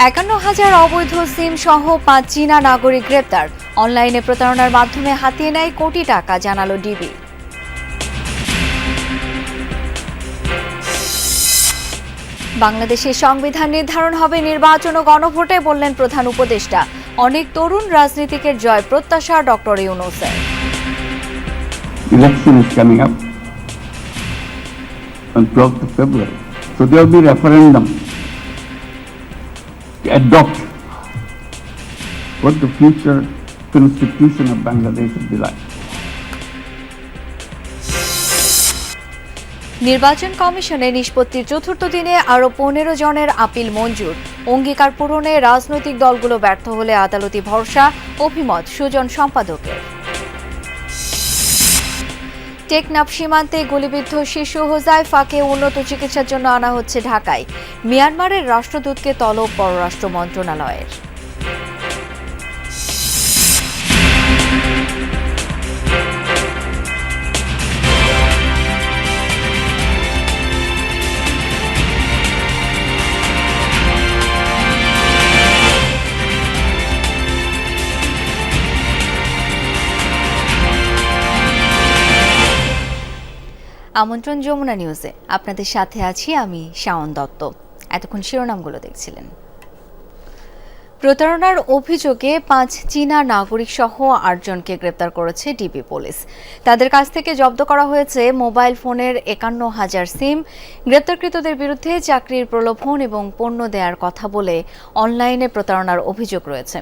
51,000 অবৈধ সিম সহ 5 চীনা নাগরিক গ্রেপ্তার। অনলাইনে প্রতারণার মাধ্যমে হাতিয়ে নেয় কোটি টাকা, জানালো ডিবি। বাংলাদেশের সংবিধান নির্ধারণ হবে নির্বাচন ও গণভোটে, বললেন প্রধান উপদেষ্টা। অনেক তরুণ রাজনীতিকের জয় প্রত্যাশা doctor ইউনূসের। Election is coming up on 12th of February. So there will be referendum to adopt what the future constitution of Bangladesh will be like. নির্বাচন কমিশনের নিষ্পত্তির চতুর্থ দিনে আরও 15 জনের আপিল মঞ্জুর। অঙ্গীকার পূরণে রাজনৈতিক দলগুলো ব্যর্থ হলে আদালতি ভরসা, অভিমত সুজন সম্পাদকের। টেকনাফ সীমান্তে গুলিবিদ্ধ শিশু হোজাইফাকে উন্নত চিকিৎসার জন্য আনা হচ্ছে ঢাকায়। মিয়ানমারের রাষ্ট্রদূতকে তলব পররাষ্ট্র মন্ত্রণালয়ের। আমন্ত্রণ যমুনা নিউজে, আপনাদের সাথে আছি আমি শাওন দত্ত। এতক্ষণ শিরোনামগুলো দেখছিলেন। প্রতারণার অভিযোগে 5 চীনা নাগরিক সহ 8 জনকে গ্রেপ্তার করেছে ডিবি পুলিশ। তাদের কাছ থেকে জব্দ করা হয়েছে মোবাইল ফোনের 51,000 সিম। গ্রেপ্তারকৃতদের বিরুদ্ধে চাকরির প্রলোভন এবং পণ্য দেওয়ার কথা বলে অনলাইনে প্রতারণার অভিযোগ রয়েছে।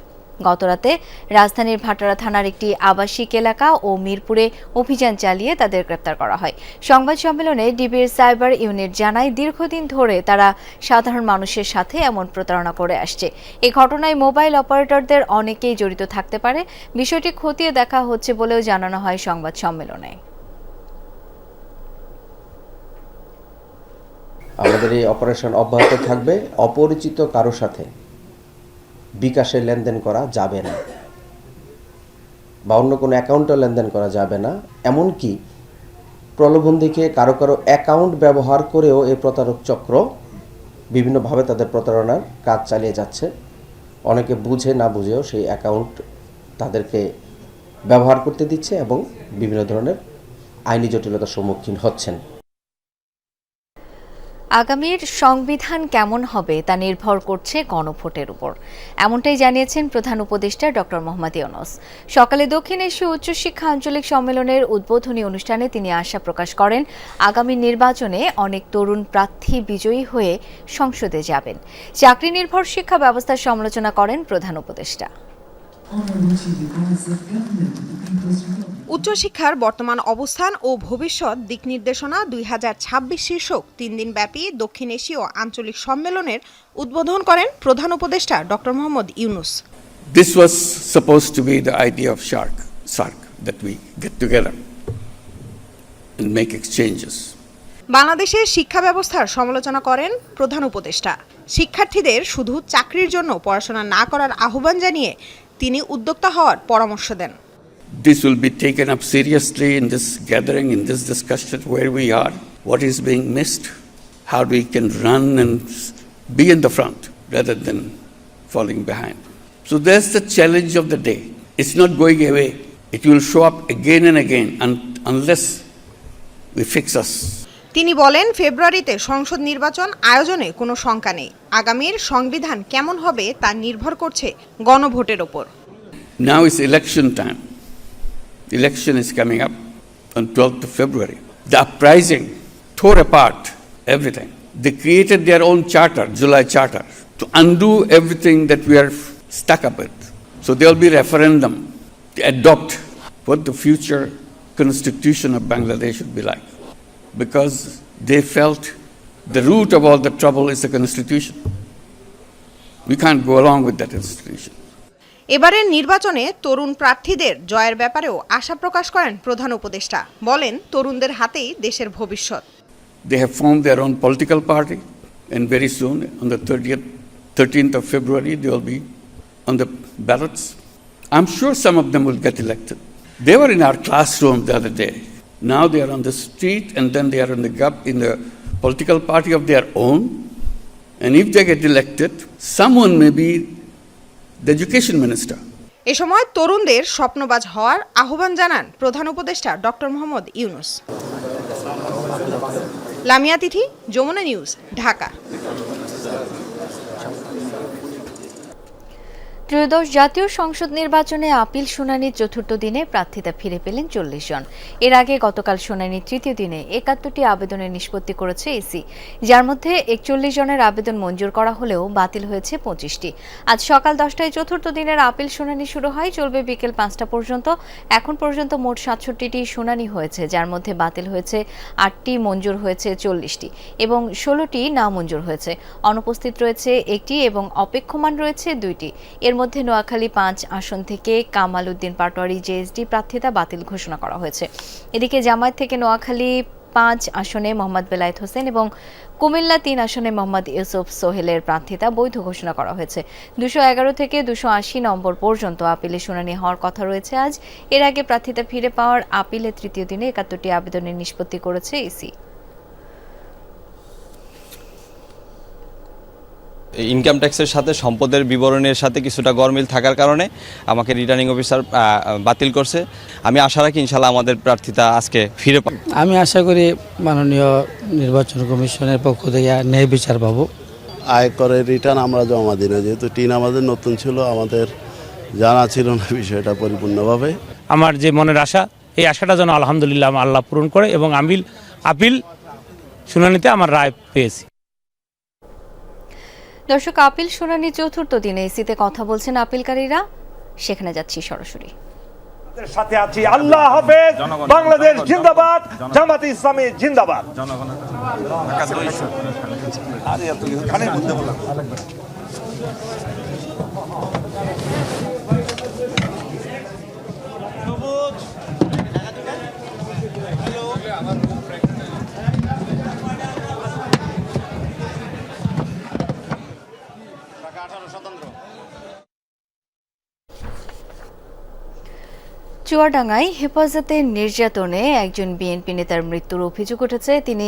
গতরাতে রাজধানীর ভাটারা থানার একটি আবাসিক এলাকা ও মিরপুরে অভিযান চালিয়ে তাদের গ্রেপ্তার করা হয়। সংবাদ সম্মেলনে ডিবির সাইবার ইউনিট জানায়, দীর্ঘদিন ধরে তারা সাধারণ মানুষের সাথে এমন প্রতারণা করে আসছে। এই ঘটনায় মোবাইল অপারেটরদের অনেকেই জড়িত থাকতে পারে। বিষয়টি খতিয়ে দেখা হচ্ছে বলেও জানানো হয় সংবাদ সম্মেলনে। আমাদের এই অপারেশন অব্যাহত থাকবে। অপরিচিত কারো সাথে বিকাশে লেনদেন করা যাবে না বা অন্য কোনো অ্যাকাউন্টে লেনদেন করা যাবে না। এমনকি প্রলোভন দেখিয়ে কারো অ্যাকাউন্ট ব্যবহার করেও এই প্রতারক চক্র বিভিন্নভাবে তাদের প্রতারণার কাজ চালিয়ে যাচ্ছে। অনেকে বুঝে না বুঝেও সেই অ্যাকাউন্ট তাদেরকে ব্যবহার করতে দিচ্ছে এবং বিভিন্ন ধরনের আইনি জটিলতার সম্মুখীন হচ্ছেন। আগামীর সংবিধান কেমন হবে তা নির্ভর করছে গণভোটের উপর, এমনটাই জানিয়েছেন প্রধান উপদেষ্টা ডক্টর মোহাম্মদ ইউনূস। সকালে দক্ষিণ এশীয় উচ্চশিক্ষা আঞ্চলিক সম্মেলনের উদ্বোধনী অনুষ্ঠানে তিনি আশা প্রকাশ করেন, আগামী নির্বাচনে অনেক তরুণ প্রার্থী বিজয়ী হয়ে সংসদে যাবেন। চাকরি নির্ভর শিক্ষা ব্যবস্থার সমালোচনা করেন প্রধান উপদেষ্টা। উচ্চশিক্ষার বর্তমান অবস্থান ও ভবিষ্যৎ দিক নির্দেশনা 2026 শীর্ষক 3 দিনব্যাপী দক্ষিণ এশীয় আঞ্চলিক সম্মেলনের উদ্বোধন করেন প্রধান উপদেষ্টা doctor Mohammad Yunus. This was supposed to be the idea of SARC, that we get together and make exchanges. বাংলাদেশের শিক্ষা ব্যবস্থার সমালোচনা করেন প্রধান উপদেষ্টা। শিক্ষার্থীদের শুধু চাকরির জন্য পড়াশোনা না করার আহ্বান জানিয়ে তিনি উদ্যোক্তা হওয়ার পরামর্শ দেন। This will be taken up seriously in this gathering, in this discussion, where we are, what is being missed, how we can run and be in the front rather than falling behind. So that's the challenge of the day. It's not going away. It will show up again and again unless we fix us. তিনি বলেন, ফেব্রুয়ারিতে সংসদ নির্বাচন আয়োজনে কোনো শঙ্কা নেই। আগামীর সংবিধান কেমন হবে তা নির্ভর করছে গণভোটের উপর। Now is election time. The election is coming up on 12th of February. The uprising tore apart everything. They created their own charter, July Charter, to undo everything that we are stuck up with. So there will be referendum to adopt what the future constitution of Bangladesh should be like. Because they felt the root of all the trouble is the constitution. We can't go along with that institution. এবারের নির্বাচনে তরুণ প্রার্থীদের জয়ের ব্যাপারেও আশা প্রকাশ করেন প্রধান উপদেষ্টা। বলেন, তরুণদের হাতেই দেশের ভবিষ্যৎ। They have formed their own political party, and very soon, on the 13th of February, they will be on the ballots. I'm sure some of them will get elected. They were in our classroom the other day. Now they are on the street, and then they are in the political party of their own, And if they get elected, someone may be the education minister. এ সময় তরুণদের স্বপ্নবাজ হওয়ার আহ্বান জানান প্রধান উপদেষ্টা doctor Mohammad Yunus. Lamia তিথি, Jamuna news, Dhaka. ত্রয়োদশ জাতীয় সংসদ নির্বাচনে আপিল শুনানির চতুর্থ দিনে প্রার্থিতা ফিরে পেলেন ৪০ জন। এর আগে গতকাল শুনানির তৃতীয় দিনে ৭১টি আবেদনের নিষ্পত্তি করেছে ইসি, যার মধ্যে ৪১ জনের আবেদন মঞ্জুর করা হলেও বাতিল হয়েছে ২৫টি। আজ সকাল ১০টায় চতুর্থ দিনের আপিল শুনানি শুরু হয়, চলবে বিকেল ৫টা পর্যন্ত। এখন পর্যন্ত মোট ৬৭টি শুনানি হয়েছে, যার মধ্যে বাতিল হয়েছে ৮টি, মঞ্জুর হয়েছে ৪০টি এবং ১৬টি না মঞ্জুর হয়েছে। অনুপস্থিত রয়েছে ১টি এবং অপেক্ষমান রয়েছে ২টি। এর মধ্যে নোয়াখালী ৫ আসন থেকে কামাল উদ্দিন পাটোয়ারি জেএসডি প্রার্থিতা বাতিল ঘোষণা করা হয়েছে। এদিকে জামায়াত থেকে নোয়াখালী ৫ আসনে মোহাম্মদ বেলায়েত হোসেন এবং কুমিল্লা ৩ আসনে মোহাম্মদ ইউসুফ সোহেলের প্রার্থিতা বৈধ ঘোষণা করা হয়েছে। ২১১ থেকে ২৮০ নম্বর পর্যন্ত আপিলে শুনানি হওয়ার কথা রয়েছে আজ। এর আগে প্রার্থিতা ফিরে পাওয়ার আপিলের তৃতীয় দিনে ৭১টি আবেদনের নিষ্পত্তি করেছে ইসি। ইনকাম ট্যাক্সের সাথে সম্পদের বিবরণের সাথে কিছুটা গরমিল থাকার কারণে আমাকে রিটার্নিং অফিসার বাতিল করছে। আমি আশা রাখি ইনশাল্লাহ আমাদের প্রার্থিতা আজকে ফিরে পাবো। আমি আশা করি মাননীয় নির্বাচন কমিশনের পক্ষ থেকে ন্যায় বিচার পাবো। আয়করের রিটার্ন আমরা জমা দিই না, যেহেতু টিন আমাদের নতুন ছিল, আমাদের জানা ছিল না বিষয়টা পরিপূর্ণভাবে। আমার যে মনের আশা, এই আশাটা যেন আলহামদুলিল্লাহ আল্লাহ পূরণ করে এবং আপিল শুনানিতে আমার রায় পেয়েছি। দর্শক, আপিল শুনানি চতুর্থ দিনে ইসিতে কথা বলছেন আপিলকারীরা, সেখানে যাচ্ছি সরাসরি। সাথে আছি। আল্লাহ হাফেজ, বাংলাদেশ জিন্দাবাদ, জামাতে ইসলামী জিন্দাবাদ। চুয়াডাঙ্গায় হেফাজতে নির্যাতনে একজন বিএনপি নেতার মৃত্যুর অভিযোগ উঠেছে। তিনি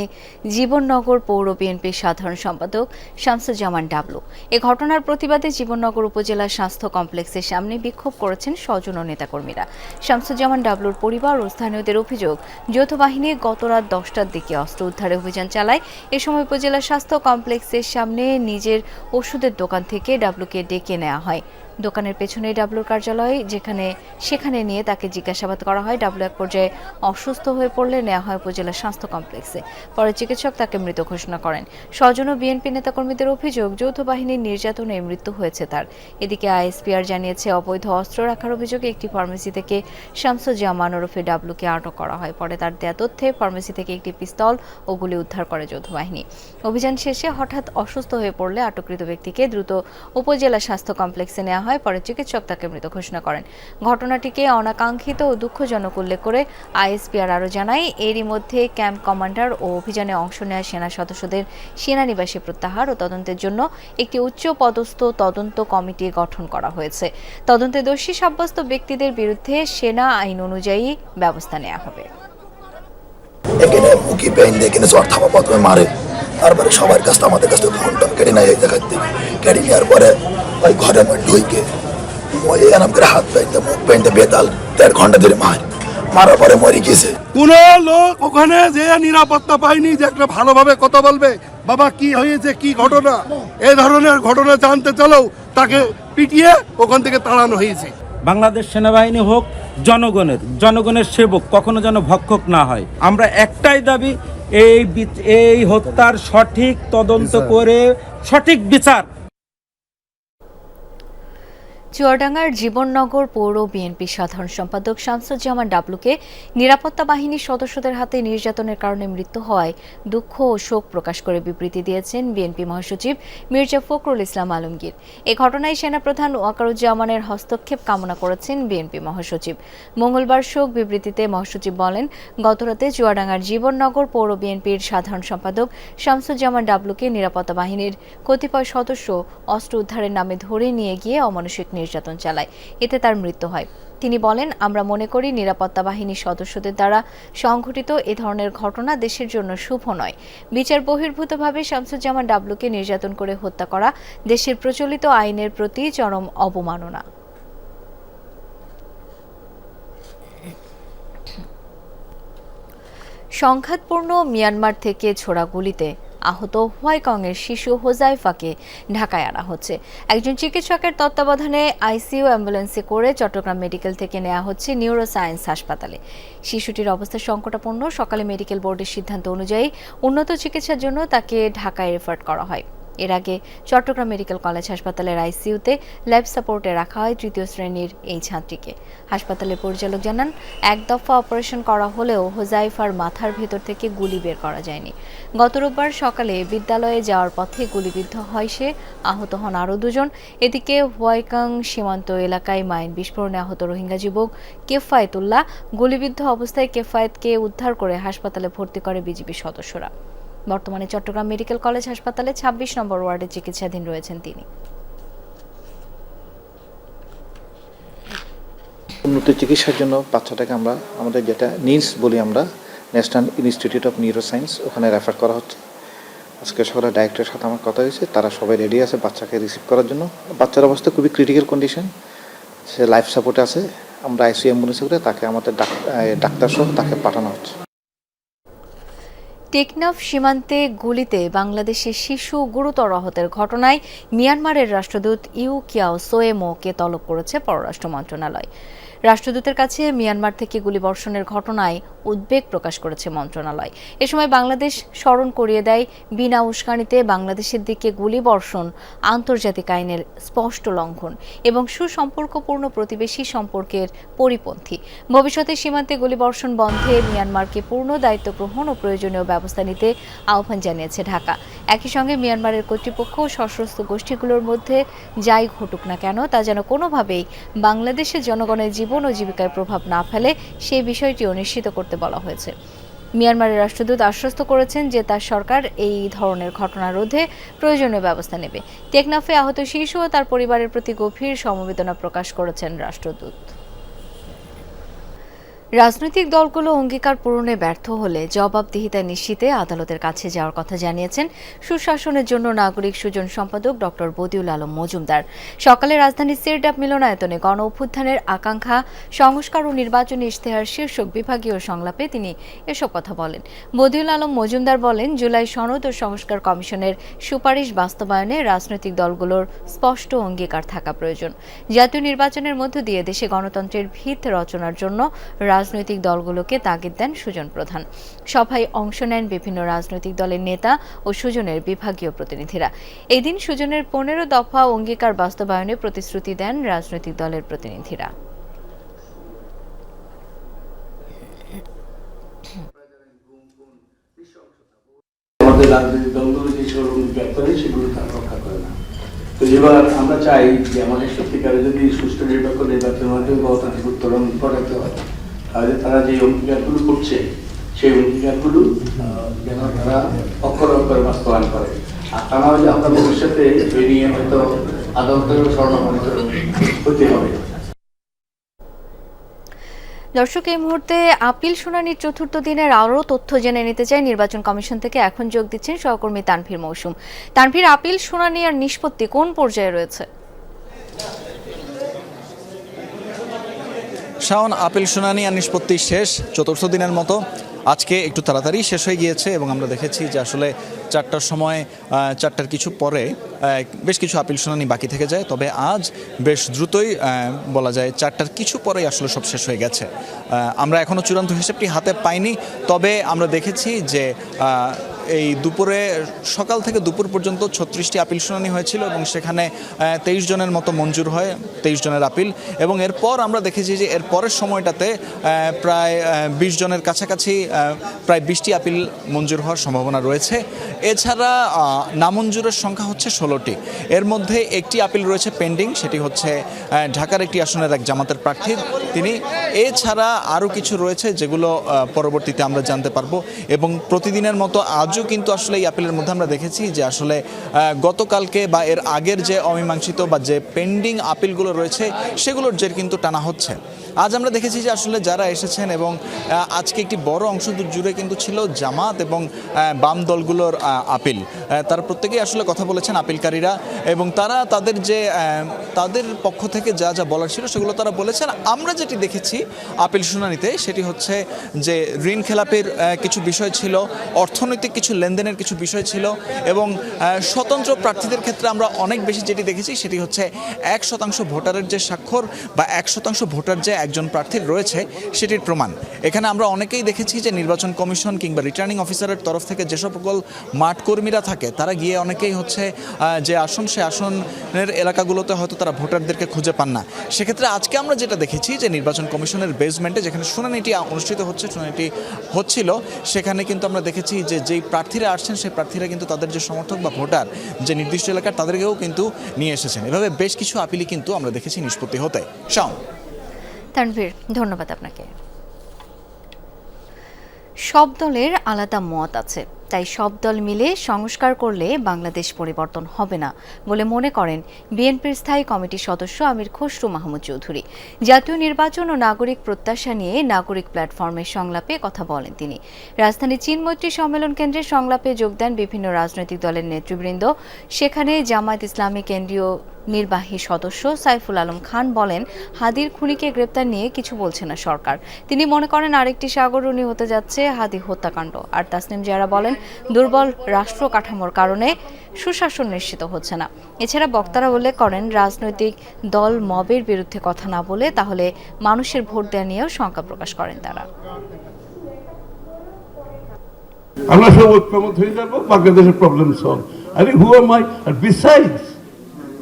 জীবননগর পৌর বিএনপির সাধারণ সম্পাদক শামসুজ্জামান ডাবলু। এ ঘটনার প্রতিবাদে জীবননগর উপজেলা স্বাস্থ্য কমপ্লেক্সের সামনে বিক্ষোভ করেছেন স্বজন ও নেতাকর্মীরা। শামসুজ্জামান ডাবলুর পরিবার ও স্থানীয়দের অভিযোগ, যৌথ বাহিনী গত রাত 10টার দিকে অস্ত্র উদ্ধারে অভিযান চালায়। এ সময় উপজেলা স্বাস্থ্য কমপ্লেক্সের সামনে নিজের ওষুধের দোকান থেকে ডাবলুকে ডেকে নেওয়া হয়। দোকানের পেছনে ডাবলুর কার্যালয়, সেখানে নিয়ে তাকে জিজ্ঞাসাবাদ করা হয়। ডাবলু এক পর্যায়ে অসুস্থ হয়ে পড়লে নেওয়া হয় উপজেলা স্বাস্থ্য কমপ্লেক্সে। পরে চিকিৎসক তাকে মৃত ঘোষণা করেন। স্বজন ও বিএনপি নেতাকর্মীদের অভিযোগ, যৌথ বাহিনীর নির্যাতনে মৃত্যু হয়েছে তার। এদিকে আইএসপিআর জানিয়েছে, অবৈধ অস্ত্র রাখার অভিযোগে একটি ফার্মেসি থেকে শামসুজ্জামান ওরফে ডাবলুকে আটক করা হয়। পরে তার দেয়া তথ্যে ফার্মেসি থেকে একটি পিস্তল ও গুলি উদ্ধার করে যৌথ বাহিনী। অভিযান শেষে হঠাৎ অসুস্থ হয়ে পড়লে আটককৃত ব্যক্তিকে দ্রুত উপজেলা স্বাস্থ্য কমপ্লেক্সে নেওয়া হয়। পরে চিকিৎসক তাকে মৃত ঘোষণা করেন। ঘটনাটিকে অনাকাঙ্ক্ষিত ও দুঃখজনক উল্লেখ করে আইএসপিআর আরও জানায়, এরই মধ্যে ক্যাম্প কমান্ডার ও অভিযানে অংশ নেওয়া সেনা সদস্যদের সেনানিবাসে প্রত্যাহার ও তদন্তের জন্য একটি উচ্চ পদস্থ তদন্ত কমিটি গঠন করা হয়েছে। তদন্তে দোষী সাব্যস্ত ব্যক্তিদের বিরুদ্ধে সেনা আইন অনুযায়ী ব্যবস্থা নেওয়া হবে। এখানে মুখি পেন এখানে জ্বর থাপা প্রথমে মারে, তারপরে সবার কাছে আমাদের কাছে ফোন টোন কেটে নেয়। এই জায়গাতে কেটে নেওয়ার পরে ওই ঘরের মধ্যে ঢুইকে ওই এরম করে হাত পাইতে মুখ পাইতে বেতাল 1.5 ঘন্টা ধরে মারার পরে মরে গেছে। কোন লোক ওখানে যে নিরাপত্তা পায়নি যে একটা ভালোভাবে কথা বলবে, বাবা কি হয়েছে, কি ঘটনা, এই ধরনের ঘটনা জানতে চলেও তাকে পিটিয়ে ওখান থেকে তাড়ানো হয়েছে। বাংলাদেশ সেনাবাহিনী হোক জনগণের সেবক, কখনো যেন ভক্ষক না হয়। আমরা একটাই দাবি, এই হত্যার সঠিক তদন্ত করে সঠিক বিচার। চুয়াডাঙ্গার জীবননগর পৌর বিএনপির সাধারণ সম্পাদক শামসুজ্জামান ডাবলুকে নিরাপত্তা বাহিনীর সদস্যদের হাতে নির্যাতনের কারণে মৃত্যু হওয়ায় দুঃখ ও শোক প্রকাশ করে বিবৃতি দিয়েছেন বিএনপি মহাসচিব মির্জা ফখরুল ইসলাম আলমগীর। এ ঘটনায় সেনাপ্রধান ওয়াকারুজ্জামানের হস্তক্ষেপ কামনা করেছেন বিএনপি মহাসচিব। মঙ্গলবার শোক বিবৃতিতে মহাসচিব বলেন, গতরাতে চুয়াডাঙ্গার জীবননগর পৌর বিএনপির সাধারণ সম্পাদক শামসুজ্জামান ডাবলুকে নিরাপত্তা বাহিনীর কতিপয় সদস্য অস্ত্র উদ্ধারের নামে ধরে নিয়ে গিয়ে অমানুষিক নির্যাতন চালায়, এতে তার মৃত্যু হয়। তিনি বলেন, আমরা মনে করি নিরাপত্তা বাহিনীর সদস্যদের দ্বারা সংঘটিত এ ধরনের ঘটনা দেশের জন্য শুভ নয়। বিচার বহির্ভূতভাবে শামসুজ্জামান ডাবলুকে নির্যাতন করে হত্যা করা দেশের প্রচলিত আইনের প্রতি চরম অবমাননা। সংঘাতপূর্ণ মিয়ানমার থেকে ছোড়া গুলিতে আহত হোয়াইকংয়ের শিশু হোজাইফাকে ঢাকায় আনা হচ্ছে। একজন চিকিৎসকের তত্ত্বাবধানে আইসিইউ অ্যাম্বুলেন্সে করে চট্টগ্রাম মেডিকেল থেকে নেওয়া হচ্ছে নিউরোসায়েন্স হাসপাতালে। শিশুটির অবস্থা সংকটাপন্ন। সকালে মেডিকেল বোর্ডের সিদ্ধান্ত অনুযায়ী উন্নত চিকিৎসার জন্য তাকে ঢাকায় রেফার করা হয়। এর আগে চট্টগ্রাম মেডিকেল কলেজ হাসপাতালের আইসিইউতে লাইফ সাপোর্টে রাখা হয় ৩য় শ্রেণীর এই ছাত্রীকে। হাসপাতালের পরিচালক জানান, এক দফা অপারেশন করা হলেও হোজাইফার মাথার ভেতর থেকে গুলি বের করা যায়নি। গত রোববার সকালে বিদ্যালয়ে যাওয়ার পথে গুলিবিদ্ধ হয় সে। আহত হন আরও দুজন। এদিকে হোয়াইকং সীমান্ত এলাকায় মাইন বিস্ফোরণে আহত রোহিঙ্গা যুবক কেফায়েতুল্লাহ। গুলিবিদ্ধ অবস্থায় কেফায়েতকে উদ্ধার করে হাসপাতালে ভর্তি করে বিজিবি সদস্যরা। বর্তমানে চট্টগ্রাম মেডিকেল কলেজ হাসপাতালে ২৬ নম্বর ওয়ার্ডে চিকিৎসাধীন রয়েছেন তিনি। উন্নত চিকিৎসার জন্য বাচ্চাটাকে আমরা আমাদের যেটা নিডস বলি আমরা ন্যাশনাল ইনস্টিটিউট অফ নিউরোসায়েন্স ওখানে রেফার করা হচ্ছে। আজকে সকালে ডাইরেক্টরের সাথে আমার কথা হয়েছে, তারা সবাই রেডি আছে বাচ্চাকে রিসিভ করার জন্য। বাচ্চার অবস্থা খুবই ক্রিটিক্যাল কন্ডিশন, সে লাইফ সাপোর্টে আছে। আমরা আইসিইউ অ্যাম্বুলেন্সে করে তাকে আমাদের ডাক্তার সহ তাকে পাঠানো হচ্ছে। টেকনাফ সীমান্তে গুলিতে বাংলাদেশের শিশু গুরুতর আহতের ঘটনায় মিয়ানমারের রাষ্ট্রদূত ইউ কিয়াও সোয়েমোকে তলব করেছে পররাষ্ট্র মন্ত্রণালয়। রাষ্ট্রদূতের কাছে মিয়ানমার থেকে গুলিবর্ষণের ঘটনায় উদ্বেগ প্রকাশ করেছে মন্ত্রণালয়। এ সময় বাংলাদেশ স্মরণ করিয়ে দেয়, বিনা উস্কানিতে বাংলাদেশের দিকে গুলিবর্ষণ আন্তর্জাতিক আইনের স্পষ্ট লঙ্ঘন এবং সুসম্পর্কপূর্ণ প্রতিবেশী সম্পর্কের পরিপন্থী। ভবিষ্যতে সীমান্তে গুলিবর্ষণ বন্ধে মিয়ানমারকে পূর্ণ দায়িত্ব গ্রহণ ও প্রয়োজনীয় ব্যবস্থা নিতে আহ্বান জানিয়েছে ঢাকা। একই সঙ্গে মিয়ানমারের কর্তৃপক্ষ সশস্ত্র গোষ্ঠীগুলোর মধ্যে যাই ঘটুক না কেন তা যেন কোনোভাবেই বাংলাদেশের জনগণের জীবন ও জীবিকায় প্রভাব না ফেলে সেই বিষয়টিও নিশ্চিত করতে বলা হয়েছে। মিয়ানমারের রাষ্ট্রদূত আশ্বস্ত করেছেন যে তার সরকার এই ধরনের ঘটনা রোধে প্রয়োজনীয় ব্যবস্থা নেবে। টেকনাফে আহত শিশু ও তার পরিবারের প্রতি গভীর সমবেদনা প্রকাশ করেছেন রাষ্ট্রদূত। রাজনৈতিক দলগুলো অঙ্গীকার পূরণে ব্যর্থ হলে জবাবদিহিতা নিশ্চিতে আদালতের কাছে যাওয়ার কথা জানিয়েছেন সুশাসনের জন্য নাগরিক সুজন সম্পাদক ডক্টর বদিউল আলম মজুমদার। সকালে রাজধানীর সিরডাপ মিলনায়তনে গণ অভ্যুত্থানের আকাঙ্ক্ষা, সংস্কার ও নির্বাচনী ইশতেহার শীর্ষক বিভাগীয় সংলাপে তিনি এসব কথা বলেন। বদিউল আলম মজুমদার বলেন, জুলাই সনদ ও সংস্কার কমিশনের সুপারিশ বাস্তবায়নে রাজনৈতিক দলগুলোর স্পষ্ট অঙ্গীকার থাকা প্রয়োজন। জাতীয় নির্বাচনের মধ্য দিয়ে দেশে গণতন্ত্রের ভিত রচনার জন্য রাজনৈতিক দলগুলোকে তাগিদ দেন সুজন প্রধান। সভায় অংশ নেন বিভিন্ন রাজনৈতিক দলের নেতা ও সুজনের বিভাগীয় প্রতিনিধিরা। এই দিন সুজনের 15 দফা অঙ্গীকার বাস্তবায়নে প্রতিশ্রুতি দেন রাজনৈতিক দলের প্রতিনিধিরা। আমাদের রাজনৈতিক দলগুলো যে অঙ্গীকার করে সেগুলো তারা রক্ষা করে না। তো এবার আমরা চাই যে আমাদের সত্যিকারে যদি সুষ্ঠু নিরপেক্ষ নির্বাচনের মাধ্যমে গণতান্ত্রিক উত্তরণ ঘটাতে হয়, তাহলে তারা যে অঙ্গীকারগুলো করছে সেই অঙ্গীকারগুলো যেন তারা অক্ষরে অক্ষরে বাস্তবায়ন করে। আর তা না হলে আমরা ভবিষ্যতে এই নিয়ে হয়তো আদালতের শরণাপন্ন হতে হবে। দর্শক, এই মুহূর্তে আপিল শুনানির চতুর্থ দিনের আরও তথ্য জেনে নিতে চাই নির্বাচন কমিশন থেকে। এখন যোগ দিচ্ছেন সহকর্মী তানভীর মৌসুম। তানভীর, আপিল শুনানি আর নিষ্পত্তি কোন পর্যায়ে রয়েছে? শাওন, আপিল শুনানি আর নিষ্পত্তি শেষ, চতুর্থ দিনের মতো আজকে একটু তাড়াতাড়ি শেষ হয়ে গিয়েছে এবং আমরা দেখেছি যে আসলে 4টার সময় 4টার কিছু পরে বেশ কিছু আপিল শুনানি বাকি থেকে যায়। তবে আজ বেশ দ্রুতই বলা যায় 4টার কিছু পরেই আসলে সব শেষ হয়ে গেছে। আমরা এখনও চূড়ান্ত হিসেবটি হাতে পাইনি, তবে আমরা দেখেছি যে এই দুপুরে সকাল থেকে দুপুর পর্যন্ত 36টি আপিল শুনানি হয়েছিল এবং সেখানে 23 জনের মতো মঞ্জুর হয়, 23 জনের আপিল। এবং এরপর আমরা দেখেছি যে এর পরের সময়টাতে প্রায় 20 জনের কাছাকাছি প্রায় 20টি আপিল মঞ্জুর হওয়ার সম্ভাবনা রয়েছে। এছাড়া নামঞ্জুরের সংখ্যা হচ্ছে 16টি। এর মধ্যে একটি আপিল রয়েছে পেন্ডিং, সেটি হচ্ছে ঢাকার একটি আসনের এক জামাতের প্রার্থীর। তিনি এছাড়া আরও কিছু রয়েছে যেগুলো পরবর্তীতে আমরা জানতে পারবো। এবং প্রতিদিনের মতো আজও কিন্তু আসলে এই আপিলের মধ্যে আমরা দেখেছি যে আসলে গতকালকে বা এর আগের যে অমীমাংসিত বা যে পেন্ডিং আপিলগুলো রয়েছে সেগুলোর জের কিন্তু টানা হচ্ছে। আজ আমরা দেখেছি যে আসলে যারা এসেছেন এবং আজকে একটি বড় অংশ জুড়ে কিন্তু ছিল জামাত এবং বাম দলগুলোর আপিল। তারা প্রত্যেকেই আসলে কথা বলেছেন আপিলকারীরা, এবং তারা তাদের পক্ষ থেকে যা যা বলার ছিল সেগুলো তারা বলেছেন। আমরা যেটি দেখেছি আপিল শুনানিতে সেটি হচ্ছে যে ঋণ খেলাপের কিছু বিষয় ছিল, অর্থনৈতিক কিছু লেনদেনের কিছু বিষয় ছিল, এবং স্বতন্ত্র প্রার্থীদের ক্ষেত্রে আমরা অনেক বেশি যেটি দেখেছি সেটি হচ্ছে 1% ভোটারের যে স্বাক্ষর বা 1% ভোটার যে একজন প্রার্থীর রয়েছে সেটির প্রমাণ। এখানে আমরা অনেকেই দেখেছি যে নির্বাচন কমিশন কিংবা রিটার্নিং অফিসারের তরফ থেকে যে সকল মাঠ কর্মীরা থাকে তারা গিয়ে অনেকেই হচ্ছে যে আসন সে আসনের এলাকাগুলোতে হয়তো তারা ভোটারদেরকে খুঁজে পান না। সেক্ষেত্রে আজকে আমরা যেটা দেখেছি যে নির্বাচন কমিশনের বেসমেন্টে যেখানে শুনানিটি অনুষ্ঠিত হচ্ছিল সেখানে কিন্তু আমরা দেখেছি যে যেই প্রার্থীরা আসছেন সেই প্রার্থীরা কিন্তু তাদের যে সমর্থক বা ভোটার যে নির্দিষ্ট এলাকার তাদেরকেও কিন্তু নিয়ে এসেছেন। এভাবে বেশ কিছু আপিলই কিন্তু আমরা দেখেছি নিষ্পত্তি হতে। শাওন। তানভীর, ধন্যবাদ আপনাকে। সব দলের আলাদা মত আছে, তাই সব দল মিলে সংস্কার করলে বাংলাদেশ পরিবর্তন হবে না বলে মনে করেন বিএনপির স্থায়ী কমিটির সদস্য আমির খসরু মাহমুদ চৌধুরী। জাতীয় নির্বাচন ও নাগরিক প্রত্যাশা নিয়ে নাগরিক প্ল্যাটফর্মের সংলাপে কথা বলেন তিনি। রাজধানীর চীনমৈত্রী সম্মেলন কেন্দ্রের সংলাপে যোগ দেন বিভিন্ন রাজনৈতিক দলের নেতৃবৃন্দ। সেখানে জামায়াত ইসলামী কেন্দ্রীয় নির্বাহী সদস্য সাইফুল আলম খান বলেন, হাদির খুনিকে গ্রেপ্তার নিয়ে কিছু বলছে না সরকার। তিনি মনে করেন আরেকটি সাগররুনি হতে যাচ্ছে হাদি হত্যাকাণ্ড। আর তাসনিম জারা বলেন, দুর্বল রাষ্ট্র কাঠামোর কারণে সুশাসন নিশ্চিত হচ্ছে না। এছাড়া বক্তারা উল্লেখ করেন, রাজনৈতিক দল মবের বিরুদ্ধে কথা না বলে তাহলে মানুষের ভোট দেওয়া নিয়েও শঙ্কা প্রকাশ করেন তারা। আমরা সব ঐক্যমত হয়ে যাবো, বাংলাদেশের প্রবলেম সলভ। আরে হু এম আই? আর বিসাইডস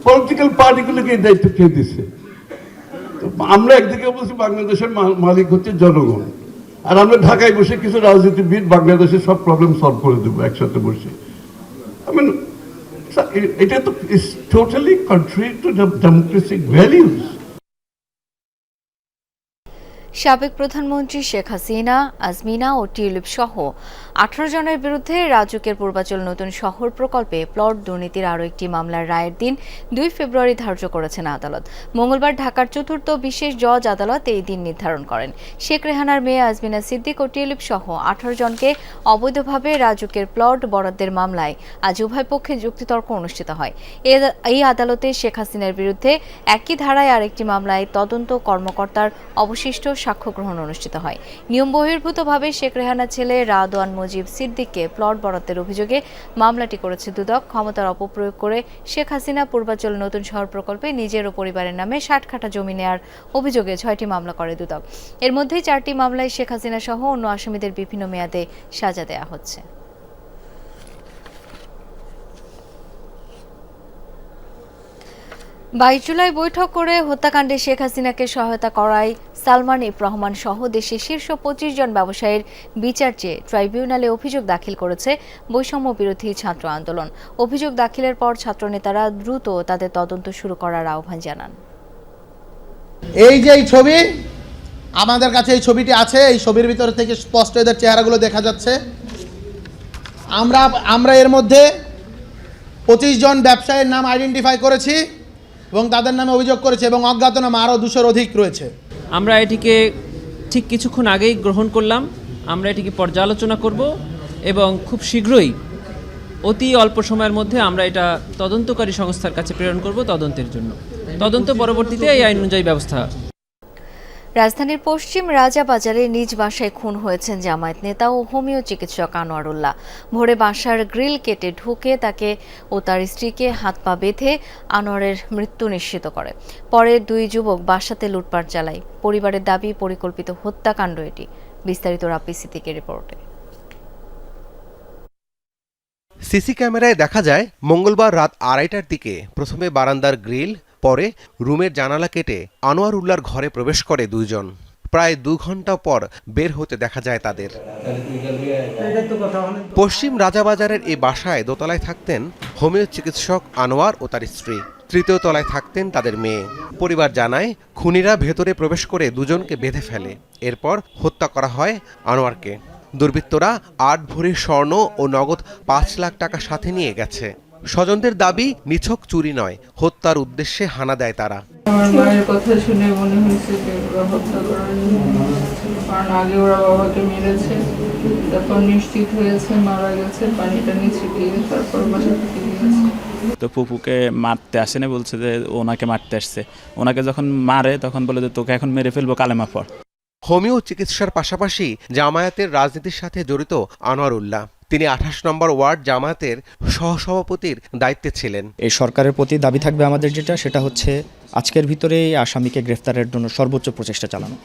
পলিটিক্যাল পার্টিগুলোকে এই দায়িত্ব কে দিচ্ছে? আমরা একদিকে বলছি বাংলাদেশের মালিক হচ্ছে জনগণ, আর আমরা ঢাকায় বসে কিছু রাজনীতিবিদ বাংলাদেশের সব প্রবলেম সলভ করে দেবো একসাথে বসে। এটা তো is totally contrary to Democratic values. সাবেক প্রধানমন্ত্রী শেখ হাসিনা, আজমিনা ও টিউলিপ সহ 18 জনের বিরুদ্ধে রাজুকের পূর্বাচল নতুন শহর প্রকল্পে প্লট দুর্নীতির আরও একটি মামলার রায়ের দিন 2 ফেব্রুয়ারি ধার্য করেছেন আদালত। মঙ্গলবার ঢাকার 4র্থ বিশেষ জজ আদালত এই দিন নির্ধারণ করেন। শেখ রেহানার মেয়ে আজমিনা সিদ্দিক ও টিউলিপ সহ 18 জনকে অবৈধভাবে রাজুকের প্লট বরাদ্দের মামলায় আজ উভয় পক্ষে যুক্তিতর্ক অনুষ্ঠিত হয়। এই আদালতে শেখ হাসিনার বিরুদ্ধে একই ধারায় আরেকটি মামলায় তদন্ত কর্মকর্তার অবশিষ্ট সাক্ষ্য গ্রহণ অনুষ্ঠিত হয়। নিয়ম বহির্ভূতভাবে শেখ রেহানার ছেলে রাদওয়ান মুজিব সিদ্দিককে প্লট বরাদ্দের অভিযোগে মামলাটি করেছে দুদক। ক্ষমতার অপপ্রয়োগ করে শেখ হাসিনা পূর্বাচল নতুন শহর প্রকল্পে নিজের ও পরিবারের নামে 60 কাঠা জমি নেয়ার অভিযোগে 6টি মামলা করে দুদক। এর মধ্যে 4টি মামলায় শেখ হাসিনা সহ অন্য আসামিদের বিভিন্ন মেয়াদে সাজা দেওয়া হচ্ছে। 22 জুলাই বৈঠক করে হত্যাকাণ্ডে শেখ হাসিনাকে সহায়তা করায় সালমান এফ রহমান সহ দেশের শীর্ষ 25 জন ব্যবসায়ীর বিচার চেয়ে ট্রাইব্যুনালে অভিযোগ দাখিল করেছে বৈষম্য বিরোধী ছাত্র আন্দোলন। অভিযোগ দাখিলের পর ছাত্রনেতারা দ্রুত তাদের তদন্ত শুরু করার আহ্বান জানান। এই যে এই ছবি, আমাদের কাছে এই ছবিটি আছে, এই ছবির ভিতর থেকে স্পষ্ট এদের চেহারাগুলো দেখা যাচ্ছে। আমরা এর মধ্যে 25 জন ব্যবসায়ীর নাম আইডেন্টিফাই করেছি এবং তাদের নামে অভিযোগ করেছে, এবং অজ্ঞাতনামা আরও 200-র অধিক রয়েছে। আমরা এটিকে ঠিক কিছুক্ষণ আগেই গ্রহণ করলাম। আমরা এটিকে পর্যালোচনা করব এবং খুব শীঘ্রই অতি অল্প সময়ের মধ্যে আমরা এটা তদন্তকারী সংস্থার কাছে প্রেরণ করব তদন্তের জন্য। তদন্ত পরবর্তীতে এই আইন অনুযায়ী ব্যবস্থা। রাজধানীর পশ্চিম রাজাবাজারে নিজ বাসায় খুন হয়েছেন জামায়াত নেতা ও হোমিও চিকিৎসক আনোয়ারুল্লাহ। ভোরে বাসার গ্রিল কেটে ঢুকে তাকে ও তার স্ত্রীকে হাত পা বেঁধে আনোয়ারের মৃত্যু নিশ্চিত করে। পরে 2 যুবক বাসাতে লুটপাট চালায়। পরিবারের দাবি পরিকল্পিত হত্যাকাণ্ড এটি। বিস্তারিত রাব্বি সিদ্দিকের রিপোর্টে। সিসি ক্যামেরায় দেখা যায় মঙ্গলবার রাত 2:30টার দিকে প্রথমে বারান্দার গ্রিল, পরে রুমের জানালা কেটে আনোয়ারুল্লাহর ঘরে প্রবেশ করে 2 জন। প্রায় 2 ঘন্টা পর বের হতে দেখা যায় তাদের। পশ্চিম রাজাবাজারের এই বাসায় দোতলায় থাকতেন হোমিও চিকিৎসক আনোয়ার ও তার স্ত্রী। তৃতীয় তলায় থাকতেন তাদের মেয়ে। পরিবার জানায় খুনিরা ভেতরে প্রবেশ করে দুজনকে বেঁধে ফেলে, এরপর হত্যা করা হয় আনোয়ারকে। দুর্বৃত্তরা 8 ভরি স্বর্ণ ও নগদ 5 লাখ টাকা সাথে নিয়ে গেছে। স্বজনদের দাবি নিছক চুরি নয়, হত্যার উদ্দেশ্যে হানা দেয় তারা। আমার মায়ের কথা শুনে মনে হয়েছে যে ওরা হত্যা করার জন্য এসেছিল। কারণ আগে ওরা বাবাকে মেরেছে, তারপর নিশ্চিত হয়েছে মারা গেছে, পানিটা নিচে দিয়ে তারপর বাসা থেকে গিয়েছে। তো ফুপুকে মারতে আসেনি, বলছে যে ওনাকে মারতে আসছে। ওনাকে যখন মারে তখন বলে যে তোকে এখন মেরে ফেলবো, কালেমা পড়। হোমিও চিকিৎসার পাশাপাশি জামায়াতের রাজনীতির সাথে জড়িত আনোয়ার উল্লাহ। তিনি 28 নম্বর ওয়ার্ড জামায়াতের সহসভাপতির দায়িত্বে ছিলেন। এই সরকারের প্রতি দাবি থাকবে আমাদের, সেটা হচ্ছে আজকের ভিতরে এই আসামিকে গ্রেফতারের জন্য সর্বোচ্চ প্রচেষ্টা চালানো।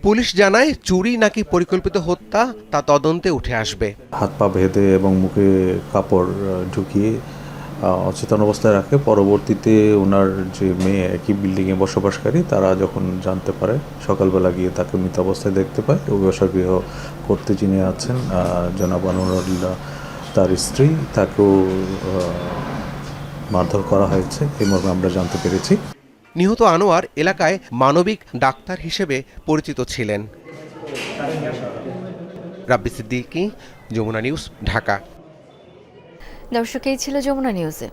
পুলিশ জানায় চুরি নাকি পরিকল্পিত হত্যা তা তদন্তে উঠে আসবে। হাত পা বেঁধে এবং মুখে কাপড় ঢুকিয়ে অচেতন অবস্থায় রাখে। পরবর্তীতে ওনার যে মেয়ে একই বিল্ডিংয়ে বসবাসকারী, তারা যখন জানতে পারে, সকালবেলা গিয়ে তাকে মৃত অবস্থায় দেখতে পায়। অভিবাসন গৃহ করতে যিনি আছেন জনাব আনোয়ারুল্লাহ, তার স্ত্রী, তাকেও মারধর করা হয়েছে, এই মর্মে আমরা জানতে পেরেছি। নিহত আনোয়ার এলাকায় মানবিক ডাক্তার হিসেবে পরিচিত ছিলেন। রাব্বি সিদ্দিকী, যমুনা নিউজ, ঢাকা। দর্শক, এই ছিল যমুনা নিউজে।